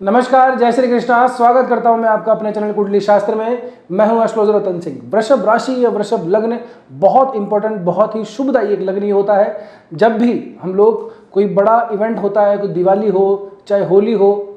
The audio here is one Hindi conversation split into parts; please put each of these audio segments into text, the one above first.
नमस्कार, जय श्री कृष्णा। स्वागत करता हूं मैं आपका अपने चैनल कुंडली शास्त्र में। मैं हूं एस्ट्रोलॉजर रतन सिंह। वृषभ राशि या वृषभ लग्न बहुत इंपॉर्टेंट, बहुत ही शुभदायी एक लग्न होता है। जब भी हम लोग कोई बड़ा इवेंट होता है, कोई दिवाली हो चाहे होली हो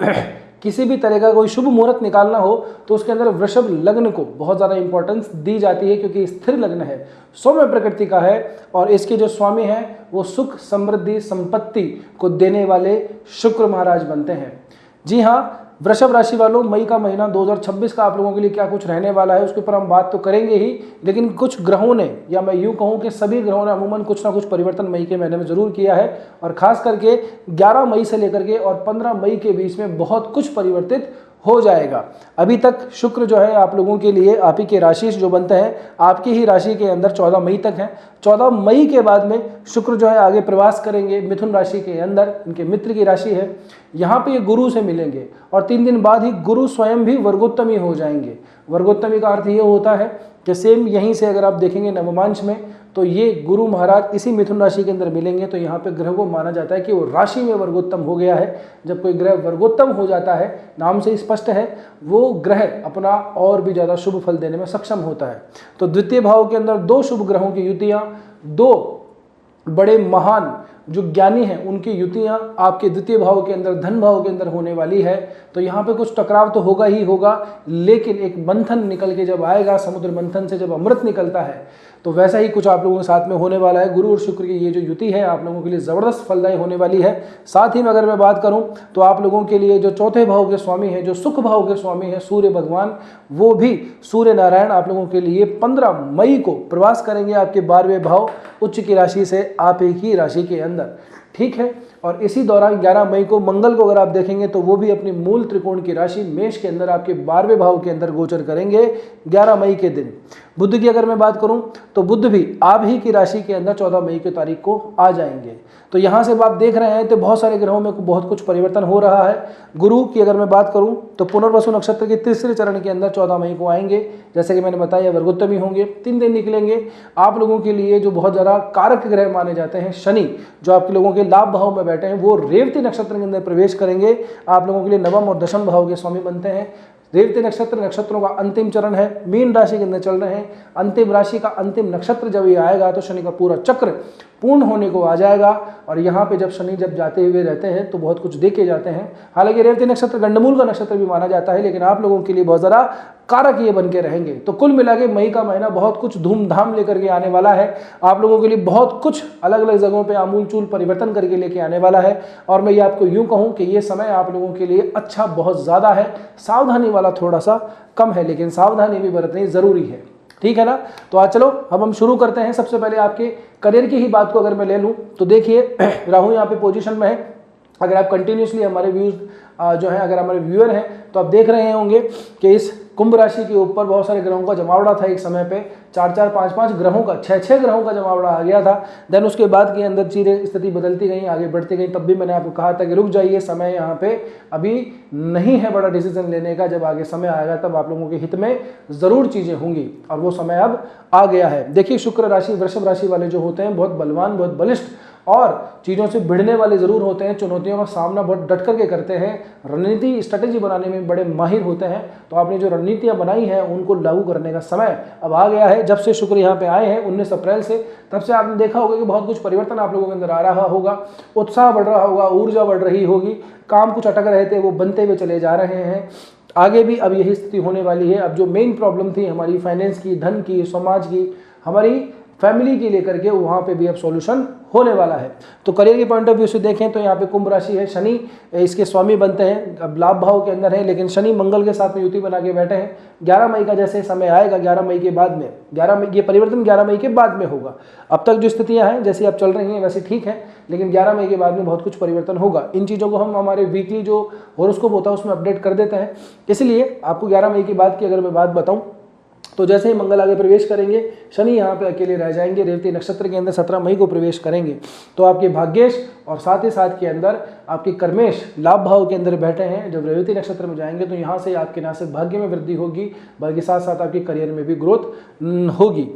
किसी भी तरह का कोई शुभ मुहूर्त निकालना हो तो उसके अंदर वृषभ लग्न को बहुत ज़्यादा इंपॉर्टेंस दी जाती है, क्योंकि स्थिर लग्न है, सौम्य प्रकृति का है और इसके जो स्वामी हैं वो सुख समृद्धि संपत्ति को देने वाले शुक्र महाराज बनते हैं। जी हाँ, वृषभ राशि वालों, मई का महीना 2026 का आप लोगों के लिए क्या कुछ रहने वाला है उसके ऊपर हम बात तो करेंगे ही, लेकिन कुछ ग्रहों ने, या मैं यूं कहूं कि सभी ग्रहों ने अमूमन कुछ ना कुछ परिवर्तन मई के महीने में जरूर किया है। और खास करके 11 मई से लेकर के और 15 मई के बीच में बहुत कुछ परिवर्तित हो जाएगा। अभी तक शुक्र जो है आप लोगों के लिए, आप ही के राशि जो बनते हैं आपकी ही राशि के अंदर 14 मई तक है। 14 मई के बाद में शुक्र जो है आगे प्रवास करेंगे मिथुन राशि के अंदर, इनके मित्र की राशि है। यहाँ पे ये गुरु से मिलेंगे और 3 दिन बाद ही गुरु स्वयं भी वर्गोत्तमी हो जाएंगे। वर्गोत्तमी का अर्थ ये होता है कि सेम यहीं से अगर आप देखेंगे नवमांश में, तो ये गुरु महाराज इसी मिथुन राशि के अंदर मिलेंगे। तो यहाँ पे ग्रह को माना जाता है कि वो राशि में वर्गोत्तम हो गया है। जब कोई ग्रह वर्गोत्तम हो जाता है, नाम से स्पष्ट है, वो ग्रह अपना और भी ज़्यादा शुभ फल देने में सक्षम होता है। तो द्वितीय भाव के अंदर 2 शुभ ग्रहों की युतियाँ, 2 बड़े महान जो ज्ञानी हैं उनकी युतियां आपके द्वितीय भाव के अंदर, धन भाव के अंदर होने वाली है। तो यहाँ पे कुछ टकराव तो होगा ही होगा, लेकिन एक मंथन निकल के जब आएगा, समुद्र मंथन से जब अमृत निकलता है, तो वैसा ही कुछ आप लोगों के साथ में होने वाला है। गुरु और शुक्र की ये जो युति है आप लोगों के लिए ज़बरदस्त फलदायी होने वाली है। साथ ही में अगर मैं बात करूं तो आप लोगों के लिए जो चौथे भाव के स्वामी हैं, जो सुख भाव के स्वामी हैं सूर्य भगवान, वो भी सूर्य नारायण आप लोगों के लिए 15 मई को प्रवास करेंगे आपके 12वें भाव उच्च की राशि से आप एक ही राशि के अंदर। ठीक है, और इसी दौरान 11 मई को मंगल को अगर आप देखेंगे तो वो भी अपनी मूल त्रिकोण की राशि मेष के अंदर आपके 12वें भाव के अंदर गोचर करेंगे 11 मई के दिन। बुध की अगर मैं बात करूं तो बुध भी आप ही की राशि के अंदर 14 मई की तारीख को आ जाएंगे। तो यहां से आप देख रहे हैं तो बहुत सारे ग्रहों में बहुत कुछ परिवर्तन हो रहा है। गुरु की अगर मैं बात करूं तो पुनर्वसु नक्षत्र के तीसरे चरण के अंदर 14 मई को आएंगे। जैसे कि मैंने बताया वर्गोत्तमी होंगे, 3 दिन निकलेंगे। आप लोगों के लिए जो बहुत ज़्यादा कारक ग्रह माने जाते हैं, शनि जो आपके लोगों के लाभ भाव में बैठे हैं, वो रेवती नक्षत्र के अंदर प्रवेश करेंगे। आप लोगों के लिए नवम और दशम भाव के स्वामी बनते हैं। रेवती नक्षत्रों का अंतिम चरण है, मीन राशि के अंदर चल रहे हैं। अंतिम राशि का अंतिम नक्षत्र जब ये आएगा तो शनि का पूरा चक्र पूर्ण होने को आ जाएगा। और यहाँ पे जब शनि जब जाते हुए रहते हैं तो बहुत कुछ देखे जाते हैं। हालांकि रेवती नक्षत्र गंडमूल का नक्षत्र भी माना जाता है, लेकिन आप लोगों के लिए बहुत ज़्यादा कारक ये बन के रहेंगे। तो कुल मिला के मई का महीना बहुत कुछ धूमधाम लेकर के आने वाला है। आप लोगों के लिए बहुत कुछ अलग अलग जगहों पे आमूलचूल परिवर्तन करके लेके आने वाला है। और मैं ये आपको यूं कहूं कि ये समय आप लोगों के लिए अच्छा बहुत ज़्यादा है। सावधानी वाला थोड़ा सा कम है, लेकिन सावधानी भी बरतनी ज़रूरी है। ठीक है ना। तो आज चलो अब हम शुरू करते हैं। सबसे पहले आपके करियर की ही बात को अगर मैं ले लूं तो देखिए राहु यहाँ पे पोजीशन में है। अगर आप कंटिन्यूसली हमारे व्यूज जो है, अगर हमारे व्यूअर हैं तो आप देख रहे होंगे कि इस कुंभ राशि के ऊपर बहुत सारे ग्रहों का जमावड़ा था। एक समय पे 4-4, 5-5 ग्रहों का, 6-6 ग्रहों का जमावड़ा आ गया था। देन उसके बाद के अंदर चीज़ें स्थिति बदलती गई, आगे बढ़ती गई। तब भी मैंने आपको कहा था कि रुक जाइए, समय यहाँ पे अभी नहीं है बड़ा डिसीजन लेने का। जब आगे समय आएगा तब आप लोगों के हित में ज़रूर चीज़ें होंगी, और वो समय अब आ गया है। देखिए शुक्र राशि, वृषभ राशि वाले जो होते हैं बहुत बलवान, बहुत बलिष्ठ और चीज़ों से भिड़ने वाले ज़रूर होते हैं। चुनौतियों का सामना बहुत डट करके करते हैं। रणनीति स्ट्रेटेजी बनाने में बड़े माहिर होते हैं। तो आपने जो रणनीतियाँ बनाई हैं उनको लागू करने का समय अब आ गया है। जब से शुक्र यहाँ पे आए हैं 19 अप्रैल से, तब से आपने देखा होगा कि बहुत कुछ परिवर्तन आप लोगों के अंदर आ रहा होगा। उत्साह बढ़ रहा होगा, ऊर्जा बढ़ रही होगी। काम कुछ अटक रहे थे वो बनते हुए चले जा रहे हैं। आगे भी अब यही स्थिति होने वाली है। अब जो मेन प्रॉब्लम थी हमारी फाइनेंस की, धन की, समाज की, हमारी फैमिली की लेकर के, वहाँ पे भी अब सॉल्यूशन होने वाला है। तो करियर के पॉइंट ऑफ व्यू से देखें तो यहाँ पे कुंभ राशि है, शनि इसके स्वामी बनते हैं, अब लाभ भाव के अंदर है, लेकिन शनि मंगल के साथ में युति बना के बैठे हैं। 11 मई का जैसे समय आएगा, 11 मई के बाद में, 11 मई ये परिवर्तन 11 मई के बाद में होगा। अब तक जो स्थितियाँ हैं जैसी अब चल रही हैं वैसे ठीक है, लेकिन 11 मई के बाद में बहुत कुछ परिवर्तन होगा। इन चीज़ों को हम हमारे वीकली जो हॉरोस्कोप होता है उसमें अपडेट कर देते हैं। इसलिए आपको 11 मई के बाद की अगर मैं बात बताऊँ तो जैसे ही मंगल आगे प्रवेश करेंगे, शनि यहाँ पे अकेले रह जाएंगे। रेवती नक्षत्र के अंदर 17 मई को प्रवेश करेंगे। तो आपके भाग्येश और साथ ही साथ के अंदर आपके कर्मेश लाभ भाव के अंदर बैठे हैं। जब रेवती नक्षत्र में जाएंगे तो यहाँ से आपके ना सिर्फ भाग्य में वृद्धि होगी, बल्कि साथ साथ आपके करियर में भी ग्रोथ होगी।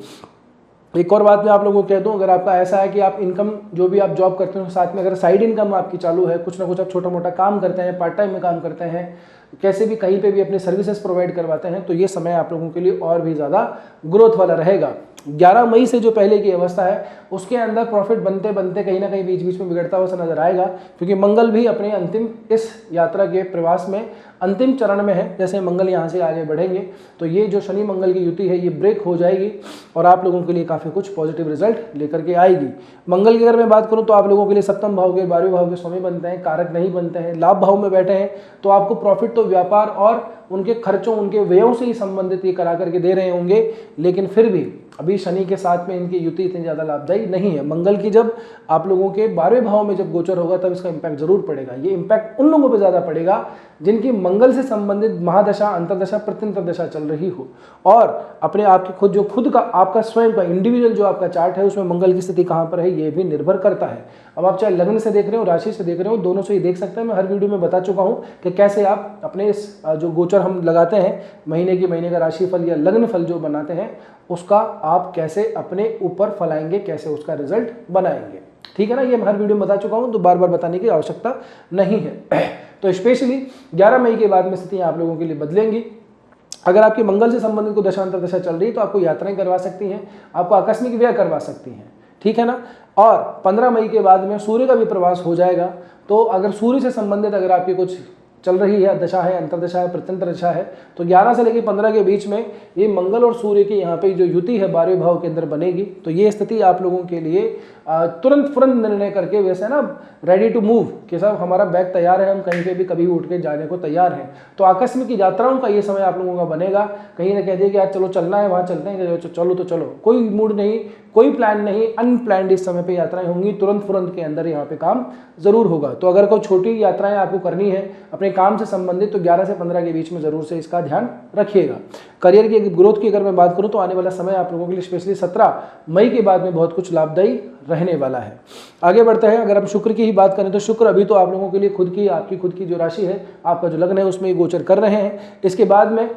एक और बात मैं आप लोगों को कह दूं, अगर आपका ऐसा है कि आप इनकम जो भी आप जॉब करते हो साथ में अगर साइड इनकम आपकी चालू है, कुछ ना कुछ आप छोटा मोटा काम करते हैं, पार्ट टाइम में काम करते हैं, कैसे भी कहीं पे भी अपनी सर्विसेज प्रोवाइड करवाते हैं, तो ये समय आप लोगों के लिए और भी ज़्यादा ग्रोथ वाला रहेगा। 11 मई से जो पहले की अवस्था है उसके अंदर प्रॉफिट बनते बनते कहीं ना कहीं बीच बीच में बिगड़ता हुआ नजर आएगा, क्योंकि मंगल भी अपने अंतिम इस यात्रा के प्रवास में अंतिम चरण में है। जैसे मंगल यहाँ से आगे बढ़ेंगे तो ये जो शनि मंगल की युति है ये ब्रेक हो जाएगी और आप लोगों के लिए काफ़ी कुछ पॉजिटिव रिजल्ट लेकर के आएगी। मंगल की अगर मैं बात करूँ तो आप लोगों के लिए सप्तम भाव के 12वें भाव के स्वामी बनते हैं, कारक नहीं बनते हैं, लाभ भाव में बैठे हैं, तो आपको प्रॉफिट तो व्यापार और उनके खर्चों उनके व्ययों से ही संबंधित ये करा करके दे रहे होंगे, लेकिन फिर भी अभी शनि के साथ में इनकी युति इतनी ज़्यादा लाभदायी नहीं है। मंगल की जब आप लोगों के 12वें भाव में जब गोचर होगा तब इसका इम्पैक्ट जरूर पड़ेगा। ये इम्पैक्ट उन लोगों पे ज़्यादा पड़ेगा जिनकी मंगल से संबंधित महादशा, अंतरदशा, प्रत्यंतर दशा चल रही हो और अपने आप के खुद का आपका स्वयं का इंडिविजुअल जो आपका चार्ट है उसमें मंगल की स्थिति कहाँ पर है ये भी निर्भर करता है। अब आप चाहे लग्न से देख रहे हो, राशि से देख रहे हो, दोनों से ही देख सकते हैं। मैं हर वीडियो में बता चुका हूँ कि कैसे आप अपने इस जो गोचर हम लगाते हैं महीने का राशिफल या लग्न फल जो बनाते हैं उसका आप कैसे अपने ऊपर फलाएंगे, कैसे उसका रिजल्ट बनाएंगे, ठीक है ना। ये मैं हर वीडियो में बता चुका हूँ तो बार बार बताने की आवश्यकता नहीं है। तो स्पेशली 11 मई के बाद में स्थितियाँ आप लोगों के लिए बदलेंगी। अगर आपकी मंगल से संबंधित कोई दशांतर दशा चल रही है तो आपको यात्राएं करवा सकती हैं, आपको आकस्मिक व्यय करवा सकती हैं, ठीक है ना। और 15 मई के बाद में सूर्य का भी प्रवास हो जाएगा, तो अगर सूर्य से संबंधित अगर आपकी कुछ चल रही है, दशा है, अंतरदशा है, प्रत्यंतर दशा है, तो 11 से लेकर 15 के बीच में ये मंगल और सूर्य की यहाँ पे जो युति है 12वें भाव के अंदर बनेगी। तो ये स्थिति आप लोगों के लिए तुरंत निर्णय करके, वैसे ना रेडी टू मूव कि साहब हमारा बैग तैयार है, हम कहीं पे भी कभी उठ के जाने को तैयार हैं। तो आकस्मिक यात्राओं का ये समय आप लोगों का बनेगा। कहीं ना कह दिए कि आज चलो चलना है, वहाँ चलते हैं, चलो तो चलो, कोई मूड नहीं, कोई प्लान नहीं, अनप्लान्ड इस समय पे यात्राएं होंगी, तुरंत के अंदर यहाँ पे काम जरूर होगा। तो अगर कोई छोटी यात्राएं आपको करनी है अपने काम से संबंधित तो 11 से 15 के बीच में जरूर से इसका ध्यान रखिएगा। करियर की ग्रोथ की अगर मैं बात करूं तो आने वाला समय आप लोगों के लिए स्पेशली 17 मई के बाद में बहुत कुछ लाभदायी रहने वाला है। आगे बढ़ते हैं, अगर हम शुक्र की ही बात करें तो शुक्र अभी तो आप लोगों के लिए आपकी खुद की जो राशि है, आपका जो लग्न है उसमें गोचर कर रहे हैं। इसके बाद में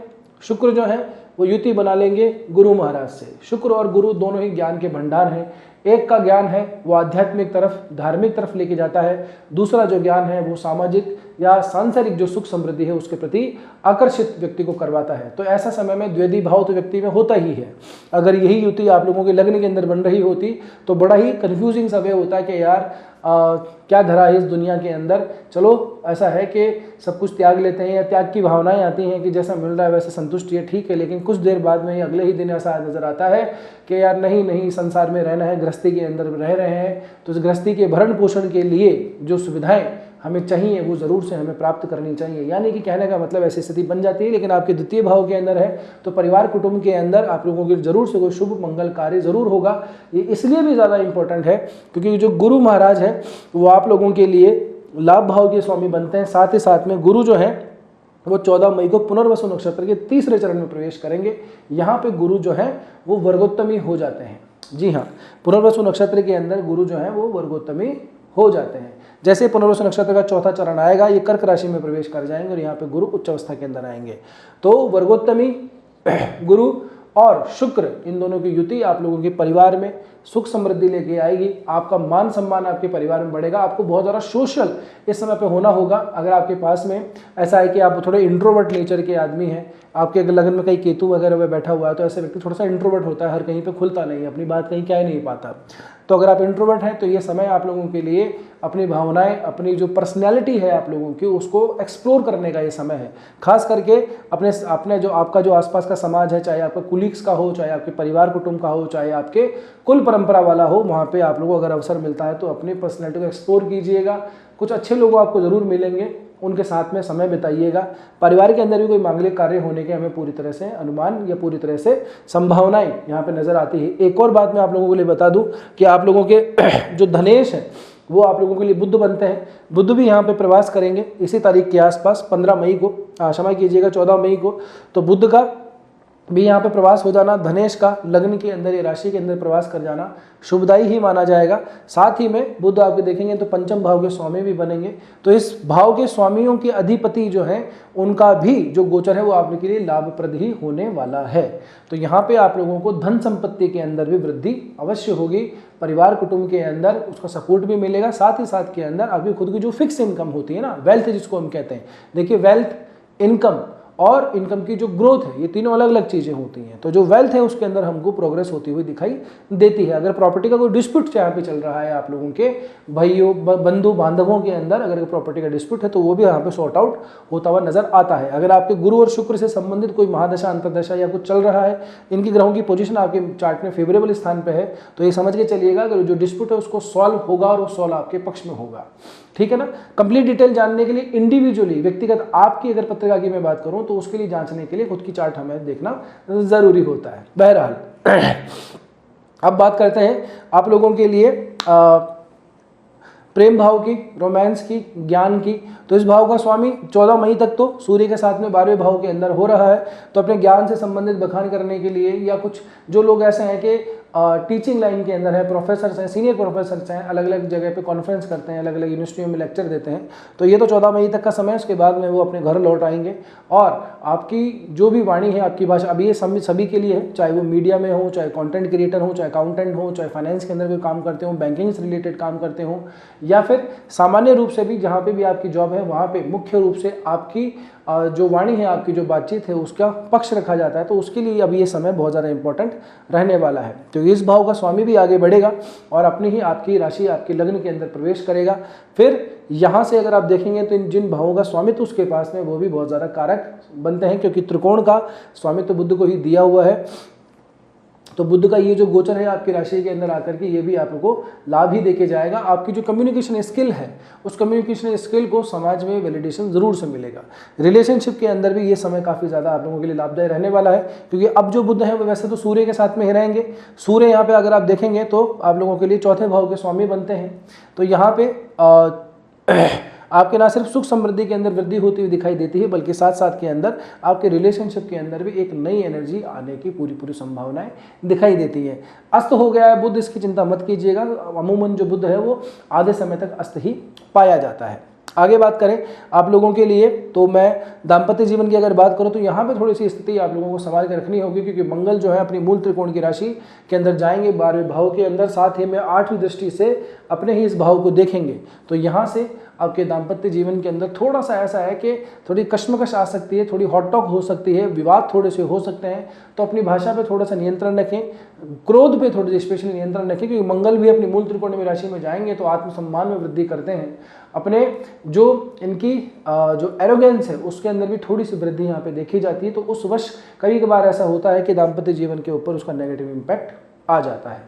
शुक्र जो है वो युति बना लेंगे गुरु महाराज से। शुक्र और गुरु दोनों ही ज्ञान के भंडार हैं। एक का ज्ञान है वो आध्यात्मिक तरफ, धार्मिक तरफ लेके जाता है, दूसरा जो ज्ञान है वो सामाजिक या सांसारिक जो सुख समृद्धि है उसके प्रति आकर्षित व्यक्ति को करवाता है। तो ऐसा समय में द्वैधी भाव तो व्यक्ति में होता ही है। अगर यही युति आप लोगों के लग्न के अंदर बन रही होती तो बड़ा ही कंफ्यूजिंग समय होता है कि यार क्या धरा है इस दुनिया के अंदर। चलो ऐसा है कि सब कुछ त्याग लेते हैं या त्याग की भावनाएं आती हैं कि जैसा मिल रहा है वैसे संतुष्टि है, ठीक है, लेकिन कुछ देर बाद में अगले ही दिन ऐसा नजर आता है कि यार नहीं संसार में रहना है, गृहस्थी के अंदर रह रहे हैं, तो इस गृहस्थी के भरण पोषण के लिए जो सुविधाएं हमें चाहिए वो जरूर से हमें प्राप्त करनी चाहिए। यानी कि कहने का मतलब ऐसी स्थिति बन जाती है। लेकिन आपके द्वितीय भाव के अंदर है तो परिवार कुटुंब के अंदर आप लोगों के जरूर से कोई शुभ मंगल कार्य जरूर होगा। ये इसलिए भी ज़्यादा इंपॉर्टेंट है क्योंकि जो गुरु महाराज है वो आप लोगों के लिए लाभ भाव के स्वामी बनते हैं। साथ ही साथ में गुरु जो है वो 14 मई को पुनर्वसु नक्षत्र के तीसरे चरण में प्रवेश करेंगे। यहाँ पे गुरु जो है वो वर्गोत्तमी हो जाते हैं। जी हाँ, पुनर्वसु नक्षत्र के अंदर गुरु जो है वो वर्गोत्तमी हो जाते हैं। जैसे पुनर्वसु नक्षत्र का चौथा चरण आएगा ये कर्क राशि में प्रवेश कर जाएंगे और यहाँ पे गुरु उच्च अवस्था के अंदर आएंगे। तो वर्गोत्तमी गुरु और शुक्र इन दोनों की युति आप लोगों के परिवार में सुख समृद्धि लेके आएगी। आपका मान सम्मान आपके परिवार में बढ़ेगा। आपको बहुत ज़्यादा सोशल इस समय पे होना होगा। अगर आपके पास में ऐसा है कि आप थोड़े इंट्रोवर्ट नेचर के आदमी हैं, आपके अगर लगन में कहीं केतु वगैरह में बैठा हुआ है तो ऐसे व्यक्ति थोड़ा सा इंट्रोवर्ट होता है, हर कहीं पे खुलता नहीं है, अपनी बात कहीं कह नहीं पाता। तो अगर आप इंट्रोवर्ट हैं तो ये समय आप लोगों के लिए अपनी भावनाएं, अपनी जो पर्सनैलिटी है आप लोगों की उसको एक्सप्लोर करने का ये समय है। खास करके अपने जो आपका जो आसपास का समाज है, चाहे आपका कुलीग्स का हो, चाहे आपके परिवार कुटुंब का हो, चाहे आपके कुल परंपरा वाला हो, वहाँ पे आप लोगों को अगर अवसर मिलता है तो अपनी पर्सनैलिटी को एक्सप्लोर कीजिएगा। कुछ अच्छे लोग आपको ज़रूर मिलेंगे, उनके साथ में समय बिताइएगा। परिवार के अंदर भी कोई मांगलिक कार्य होने के हमें पूरी तरह से अनुमान या पूरी तरह से संभावनाएं यहाँ पे नजर आती है। एक और बात मैं आप लोगों के लिए बता दूं कि आप लोगों के जो धनेश है वो आप लोगों के लिए बुध बनते हैं। बुध भी यहाँ पे प्रवास करेंगे इसी तारीख के आसपास 15 मई को, क्षमा कीजिएगा 14 मई को। तो बुध का भी यहाँ पे प्रवास हो जाना, धनेश का लग्न के अंदर या राशि के अंदर प्रवास कर जाना शुभदायी ही माना जाएगा। साथ ही में बुध आपके देखेंगे तो पंचम भाव के स्वामी भी बनेंगे, तो इस भाव के स्वामियों के अधिपति जो हैं उनका भी जो गोचर है वो आपके लिए लाभप्रद ही होने वाला है। तो यहाँ पे आप लोगों को धन संपत्ति के अंदर भी वृद्धि अवश्य होगी, परिवार कुटुंब के अंदर उसका सपोर्ट भी मिलेगा। साथ ही साथ के अंदर आपकी खुद की जो फिक्स इनकम होती है ना, वेल्थ जिसको हम कहते हैं, देखिए वेल्थ, इनकम और इनकम की जो ग्रोथ है, ये तीनों अलग अलग चीज़ें होती हैं। तो जो वेल्थ है उसके अंदर हमको प्रोग्रेस होती हुई दिखाई देती है। अगर प्रॉपर्टी का कोई डिस्प्यूट यहाँ पे चल रहा है, आप लोगों के भाइयों बंधु बांधवों के अंदर अगर प्रॉपर्टी का डिस्प्यूट है तो वो भी यहाँ पे सॉर्ट आउट होता हुआ नजर आता है। अगर आपके गुरु और शुक्र से संबंधित कोई महादशा अंतरदशा या कुछ चल रहा है, इनकी ग्रहों की पोजीशन आपके चार्ट में फेवरेबल स्थान पर है, तो ये समझ के चलिएगा कि जो डिस्प्यूट है उसको सॉल्व होगा और वो सॉल्व आपके पक्ष में होगा। ठीक है ना। कंप्लीट डिटेल जानने के लिए इंडिविजुअली व्यक्तिगत आपकी अगर पत्रिका की मैं बात करूं तो उसके लिए जांचने के लिए खुद की चार्ट हमें देखना जरूरी होता है। बहरहाल अब बात करते हैं आप लोगों के लिए प्रेम भाव की, रोमांस की, ज्ञान की। तो इस भाव का स्वामी 14 मई तक तो सूर्य के साथ में 12वें भाव के अंदर हो रहा है, तो अपने ज्ञान से संबंधित बखान करने के लिए या कुछ जो लोग ऐसे हैं कि टीचिंग लाइन के अंदर है, प्रोफेसर्स हैं, सीनियर प्रोफेसर्स हैं, अलग अलग जगह पे कॉन्फ्रेंस करते हैं, अलग अलग यूनिवर्सिटियों में लेक्चर देते हैं, तो ये तो 14 मई तक का समय है। उसके बाद में वो अपने घर लौट आएंगे और आपकी जो भी वाणी है, आपकी भाषा, अभी ये सभी के लिए है, चाहे वो मीडिया में हो, चाहे कंटेंट क्रिएटर हो, चाहे अकाउंटेंट हो, चाहे फाइनेंस के अंदर कोई काम करते हो, बैंकिंग से रिलेटेड काम करते हो, या फिर सामान्य रूप से भी जहाँ पे भी आपकी जॉब है वहाँ पे मुख्य रूप से आपकी जो वाणी है, आपकी जो बातचीत है उसका पक्ष रखा जाता है, तो उसके लिए अभी ये समय बहुत ज़्यादा इंपॉर्टेंट रहने वाला है। तो इस भाव का स्वामी भी आगे बढ़ेगा और अपनी ही आपकी राशि, आपके लग्न के अंदर प्रवेश करेगा। फिर यहाँ से अगर आप देखेंगे तो इन जिन भावों का स्वामित्व उसके पास में वो भी बहुत ज़्यादा कारक बनते हैं, क्योंकि त्रिकोण का स्वामित्व बुध को ही दिया हुआ है। तो बुध का ये जो गोचर है आपकी राशि के अंदर आकर के ये भी आप लोगों को लाभ ही देके जाएगा। आपकी जो कम्युनिकेशन स्किल है उस कम्युनिकेशन स्किल को समाज में वैलिडेशन जरूर से मिलेगा। रिलेशनशिप के अंदर भी ये समय काफ़ी ज़्यादा आप लोगों के लिए लाभदायी रहने वाला है, क्योंकि अब जो बुध है वो वैसे तो सूर्य के साथ में ही रहेंगे। सूर्य यहाँ पे अगर आप देखेंगे तो आप लोगों के लिए चौथे भाव के स्वामी बनते हैं, तो यहाँ पे आपके ना सिर्फ सुख समृद्धि के अंदर वृद्धि होती हुई दिखाई देती है, बल्कि साथ साथ के अंदर आपके रिलेशनशिप के अंदर भी एक नई एनर्जी आने की पूरी संभावनाएं दिखाई देती है। अस्त हो गया है बुध, इसकी चिंता मत कीजिएगा, अमूमन जो बुध है वो आधे समय तक अस्त ही पाया जाता है। आगे बात करें आप लोगों के लिए, तो मैं दाम्पत्य जीवन की अगर बात करूं तो यहाँ पे थोड़ी सी स्थिति आप लोगों को संभाल के रखनी होगी, क्योंकि मंगल जो है अपनी मूल त्रिकोण की राशि के अंदर जाएंगे 12वें भाव के अंदर, साथ ही में 8वीं दृष्टि से अपने ही इस भाव को देखेंगे। तो यहाँ से आपके दाम्पत्य जीवन के अंदर थोड़ा सा ऐसा है कि थोड़ी कश्मकश आ सकती है, थोड़ी हॉट टॉक हो सकती है, विवाद थोड़े से हो सकते हैं, तो अपनी भाषा पे थोड़ा सा नियंत्रण रखें, क्रोध पे थोड़ी स्पेशली नियंत्रण रखें, क्योंकि मंगल भी अपनी मूल त्रिकोण में राशि में जाएंगे तो आत्मसम्मान में वृद्धि करते हैं। अपने जो इनकी जो एरोगेंस है उसके अंदर भी थोड़ी सी वृद्धि यहाँ पे देखी जाती है, तो उस वर्ष कभी कभार ऐसा होता है कि दाम्पत्य जीवन के ऊपर उसका नेगेटिव इम्पैक्ट आ जाता है।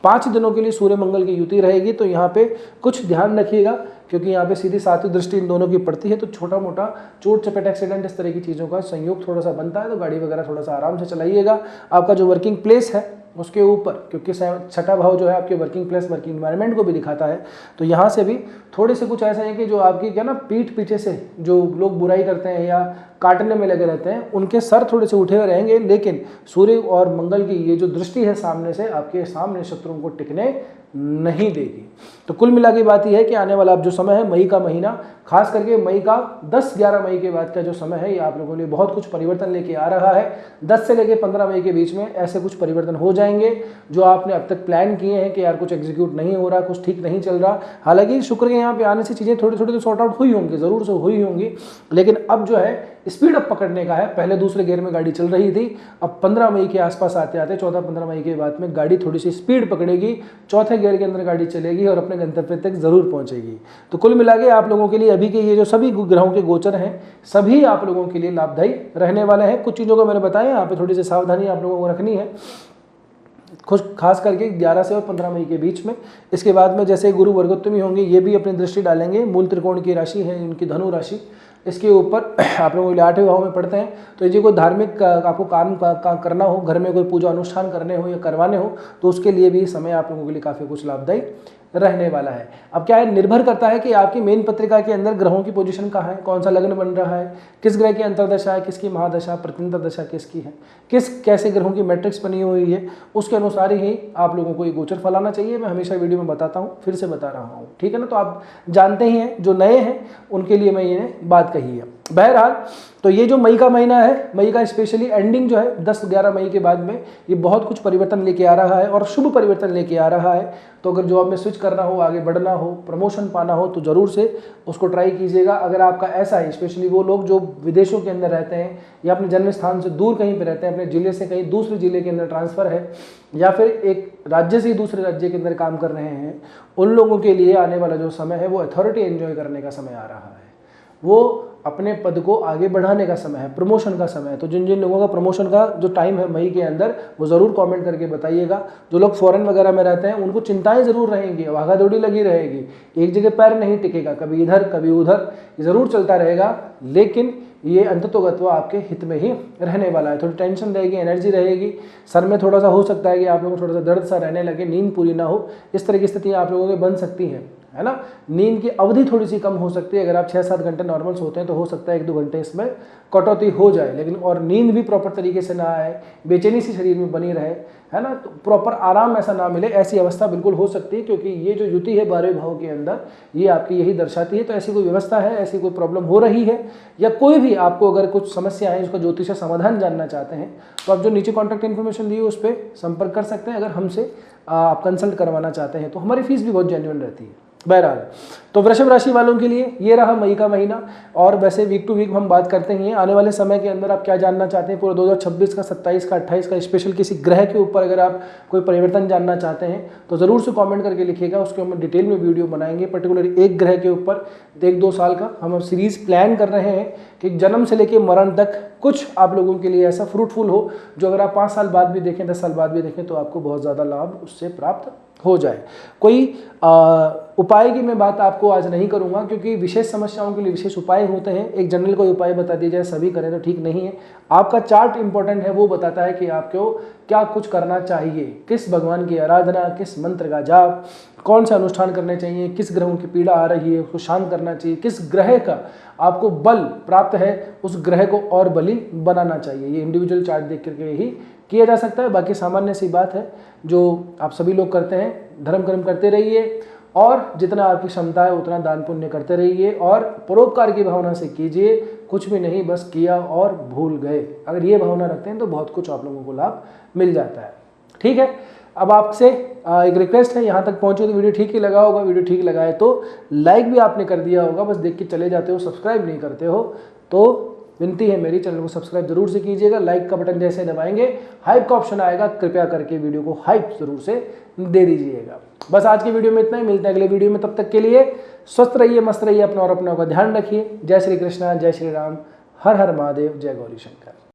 5 दिनों के लिए सूर्य मंगल की युति रहेगी, तो यहाँ पे कुछ ध्यान रखिएगा, क्योंकि यहाँ पे सीधी 7वीं दृष्टि इन दोनों की पड़ती है, तो छोटा मोटा चोट चपेट एक्सीडेंट इस तरह की चीज़ों का संयोग थोड़ा सा बनता है, तो गाड़ी वगैरह थोड़ा सा आराम से चलाइएगा। आपका जो वर्किंग प्लेस है उसके ऊपर, क्योंकि छठा भाव जो है आपके वर्किंग प्लेस, वर्किंग एनवायरनमेंट को भी दिखाता है, तो यहाँ से भी थोड़े से कुछ ऐसा है कि जो आपकी क्या ना पीठ पीछे से जो लोग बुराई करते हैं या काटने में लगे रहते हैं उनके सर थोड़े से उठे हुए रहेंगे, लेकिन सूर्य और मंगल की ये जो दृष्टि है सामने से आपके सामने शत्रुओं को टिकने नहीं देगी। तो कुल मिला के बात यह है कि आने वाला अब जो समय है मई का महीना, खास करके मई का 10-11 मई के बाद का जो समय है ये आप लोगों के लिए बहुत कुछ परिवर्तन लेके आ रहा है। 10 से लेके 15 मई के बीच में ऐसे कुछ परिवर्तन हो जाएंगे जो आपने अब तक प्लान किए हैं कि यार कुछ एग्जीक्यूट नहीं हो रहा, कुछ ठीक नहीं चल रहा। हालांकि शुक्र के यहाँ पे आने से चीज़ें थोड़ी थोड़ी तो सॉर्ट आउट हुई होंगी, ज़रूर से हुई होंगी, लेकिन अब जो है स्पीड अप पकड़ने का है। पहले दूसरे गियर में गाड़ी चल रही थी, अब 15 मई के आसपास आते आते 14-15 मई के बाद में गाड़ी थोड़ी सी स्पीड पकड़ेगी, चौथे गियर के अंदर गाड़ी चलेगी और अपने गंतव्य तक जरूर पहुंचेगी। तो कुल मिला के आप लोगों के लिए अभी के ये जो सभी ग्रहों के गोचर हैं सभी आप लोगों के लिए लाभदायी रहने वाले हैं। कुछ चीज़ों को मैंने बताया, यहाँ पे थोड़ी सी सावधानी आप लोगों को रखनी है, खास करके 11 से और 15 मई के बीच में। इसके बाद में जैसे गुरु वर्गोत्तमी होंगे, ये भी अपनी दृष्टि डालेंगे, मूल त्रिकोण की राशि है इनकी धनु राशि, इसके ऊपर आप लोगों के लिए 8वें भाव में पढ़ते हैं। तो ये कोई धार्मिक आपको काम करना हो, घर में कोई पूजा अनुष्ठान करने हो या करवाने हो, तो उसके लिए भी समय आप लोगों के लिए काफ़ी कुछ लाभदायी रहने वाला है। अब क्या है, निर्भर करता है कि आपकी मेन पत्रिका के अंदर ग्रहों की पोजीशन कहाँ है, कौन सा लग्न बन रहा है, किस ग्रह की अंतर्दशा है, किसकी महादशा, प्रतिनिधि दशा किसकी है, कैसे ग्रहों की मैट्रिक्स बनी हुई है, उसके अनुसार ही आप लोगों को ये गोचर फल आना चाहिए। मैं हमेशा वीडियो में बताता हूँ, फिर से बता रहा हूँ, ठीक है ना। तो आप जानते ही हैं, जो नए हैं उनके लिए मैं ये बात कही है। बहरहाल, तो ये जो मई का महीना है, मई का स्पेशली एंडिंग जो है 10-11 मई के बाद में, ये बहुत कुछ परिवर्तन लेके आ रहा है और शुभ परिवर्तन लेके आ रहा है। तो अगर जॉब में स्विच करना हो, आगे बढ़ना हो, प्रमोशन पाना हो, तो ज़रूर से उसको ट्राई कीजिएगा। अगर आपका ऐसा है, स्पेशली वो लोग जो विदेशों के अंदर रहते हैं या अपने जन्म स्थान से दूर कहीं पे रहते हैं, अपने ज़िले से कहीं दूसरे ज़िले के अंदर ट्रांसफ़र है या फिर एक राज्य से दूसरे राज्य के अंदर काम कर रहे हैं, उन लोगों के लिए आने वाला जो समय है वो अथॉरिटी एंजॉय करने का समय आ रहा है, वो अपने पद को आगे बढ़ाने का समय है, प्रमोशन का समय है। तो जिन जिन लोगों का प्रमोशन का जो टाइम है मई के अंदर, वो ज़रूर कमेंट करके बताइएगा। जो लोग फॉरेन वगैरह में रहते हैं उनको चिंताएं ज़रूर रहेंगी, भागा दौड़ी लगी रहेगी, एक जगह पैर नहीं टिकेगा, कभी इधर कभी उधर, ज़रूर चलता रहेगा। लेकिन ये अंततोगत्वा आपके हित में ही रहने वाला है। थोड़ी टेंशन रहेगी, एनर्जी रहेगी, सर में थोड़ा सा हो सकता है कि आप लोगों को थोड़ा सा दर्द सा रहने लगे, नींद पूरी ना हो, इस तरह की स्थितियाँ आप लोगों की बन सकती हैं, है ना। नींद की अवधि थोड़ी सी कम हो सकती है। अगर आप 6-7 घंटे नॉर्मल सोते हैं तो हो सकता है 1-2 घंटे इसमें कटौती हो जाए, लेकिन और नींद भी प्रॉपर तरीके से ना आए, बेचैनी सी शरीर में बनी रहे, है ना, तो प्रॉपर आराम ऐसा ना मिले, ऐसी अवस्था बिल्कुल हो सकती है। क्योंकि ये जो युति है 12वें भाव के अंदर, ये आपकी यही दर्शाती है। तो ऐसी कोई व्यवस्था है, ऐसी कोई प्रॉब्लम हो रही है, या कोई भी आपको अगर कुछ समस्या है उसका ज्योतिष समाधान जानना चाहते हैं, तो आप जो नीचे कॉन्टैक्ट इन्फॉर्मेशन दी है उस पर संपर्क कर सकते हैं। अगर हमसे आप कंसल्ट करवाना चाहते हैं तो हमारी फीस भी बहुत जेन्युइन रहती है। बहरहाल, तो वृषभ राशि वालों के लिए ये रहा मई का महीना। और वैसे वीक टू वीक हम बात करते ही हैं, आने वाले समय के अंदर आप क्या जानना चाहते हैं पूरे 2026 का, 27 का, 28 का, स्पेशल किसी ग्रह के ऊपर अगर आप कोई परिवर्तन जानना चाहते हैं तो ज़रूर से कमेंट करके लिखिएगा। उसके हम डिटेल में वीडियो बनाएंगे, पर्टिकुलर एक ग्रह के ऊपर। 1-2 साल का हम सीरीज़ प्लान कर रहे हैं कि जन्म से लेकर मरण तक कुछ आप लोगों के लिए ऐसा फ्रूटफुल हो, जो अगर आप 5 साल बाद भी देखें, 10 साल बाद भी देखें, तो आपको बहुत ज़्यादा लाभ उससे प्राप्त हो जाए। कोई उपाय की मैं बात आपको आज नहीं करूंगा, क्योंकि विशेष समस्याओं के लिए विशेष उपाय होते हैं। एक जनरल कोई उपाय बता दिया जाए सभी करें तो ठीक नहीं है। आपका चार्ट इंपॉर्टेंट है, वो बताता है कि आपको क्या कुछ करना चाहिए, किस भगवान की आराधना, किस मंत्र का जाप, कौन सा अनुष्ठान करने चाहिए, किस ग्रहों की पीड़ा आ रही है उसको शांत करना चाहिए, किस ग्रह का आपको बल प्राप्त है उस ग्रह को और बली बनाना चाहिए। ये इंडिविजुअल चार्ट देख करके ही किया जा सकता है। बाकी सामान्य सी बात है जो आप सभी लोग करते हैं, धर्म कर्म करते रहिए और जितना आपकी क्षमता है उतना दान पुण्य करते रहिए और परोपकार की भावना से कीजिए। कुछ भी नहीं, बस किया और भूल गए, अगर ये भावना रखते हैं तो बहुत कुछ आप लोगों को लाभ मिल जाता है। ठीक है, अब आपसे एक रिक्वेस्ट है, यहाँ तक पहुँचे तो वीडियो ठीक ही लगा होगा, वीडियो ठीक लगा है तो लाइक भी आपने कर दिया होगा, बस देख के चले जाते हो, सब्सक्राइब नहीं करते हो, तो विनती है मेरी, चैनल को सब्सक्राइब जरूर से कीजिएगा। लाइक का बटन जैसे दबाएंगे हाइप का ऑप्शन आएगा, कृपया करके वीडियो को हाइप जरूर से दे दीजिएगा। बस आज की वीडियो में इतना ही, मिलते हैं अगले वीडियो में। तब तक के लिए स्वस्थ रहिए, मस्त रहिए, अपना और अपनों का ध्यान रखिए। जय श्री कृष्णा, जय श्री राम, हर हर महादेव, जय गौरी शंकर।